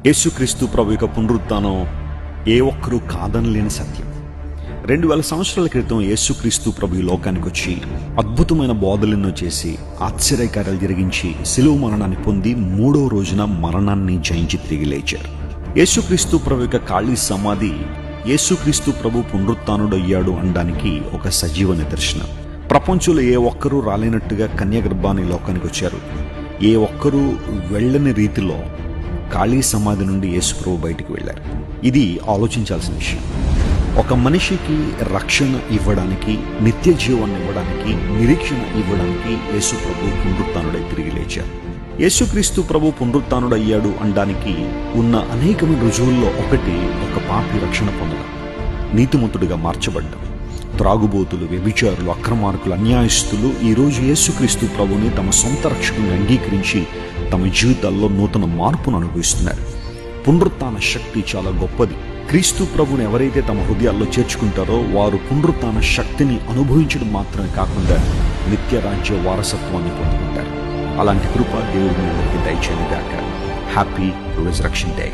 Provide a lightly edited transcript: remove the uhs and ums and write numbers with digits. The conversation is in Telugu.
యేసుక్రీస్తు ప్రభు యొక్క పునరుత్థానం ఏ ఒక్కరూ కాదనలేని సత్యం. 2000 సంవత్సరాల క్రితం యేసుక్రీస్తు ప్రభు ఈ లోకానికి వచ్చి అద్భుతమైన బోధలెన్నో చేసి ఆశ్చర్యకార్యాలు జరిగించి శిలువ మరణాన్ని పొంది 3వ రోజున మరణాన్ని జయించి తిరిగి లేచారు. యేసుక్రీస్తు ప్రభు యొక్క ఖాళీ సమాధి యేసుక్రీస్తు ప్రభు పునరుత్థానుడయ్యాడు అనడానికి ఒక సజీవ నిదర్శనం. ప్రపంచంలో ఏ ఒక్కరూ రాలేనట్టుగా కన్యగర్భాన్ని లోకానికి వచ్చారు. ఏ ఒక్కరూ వెళ్ళని రీతిలో ఖాళీ సమాధి నుండి యేసు ప్రభు బయటికి వెళ్ళారు. ఇది ఆలోచించాల్సిన విషయం. ఒక మనిషికి రక్షణ ఇవ్వడానికి, నిత్య జీవాన్ని ఇవ్వడానికి, నిరీక్షణ ఇవ్వడానికి యేసు ప్రభు పునరుత్థానుడై తిరిగి లేచారు. యేసుక్రీస్తు ప్రభు పునరుత్థానుడయ్యాడు అనడానికి ఉన్న అనేకమైన రుజువుల్లో ఒకటి, ఒక పాపి రక్షణ పొందడం, నీతిమంతుడిగా మార్చబడ్డం. త్రాగుబోతులు, వ్యభిచారులు, అక్రమార్కులు, అన్యాయస్తులు ఈరోజు యేసుక్రీస్తు ప్రభుని తమ సొంత రక్షకుని అంగీకరించి తమ జీవితాల్లో నూతన మార్పును అనుభవిస్తున్నారు. పునరుత్థాన శక్తి చాలా గొప్పది. క్రీస్తు ప్రభుని ఎవరైతే తమ హృదయాల్లో చేర్చుకుంటారో వారు పునరుత్థాన శక్తిని అనుభవించడం మాత్రమే కాకుండా నిత్య రాజ్య వారసత్వాన్ని పొందుకుంటారు. అలాంటి కృప దేవుడు మీ అందరికీ దయచేయను గాక. Happy resurrection day.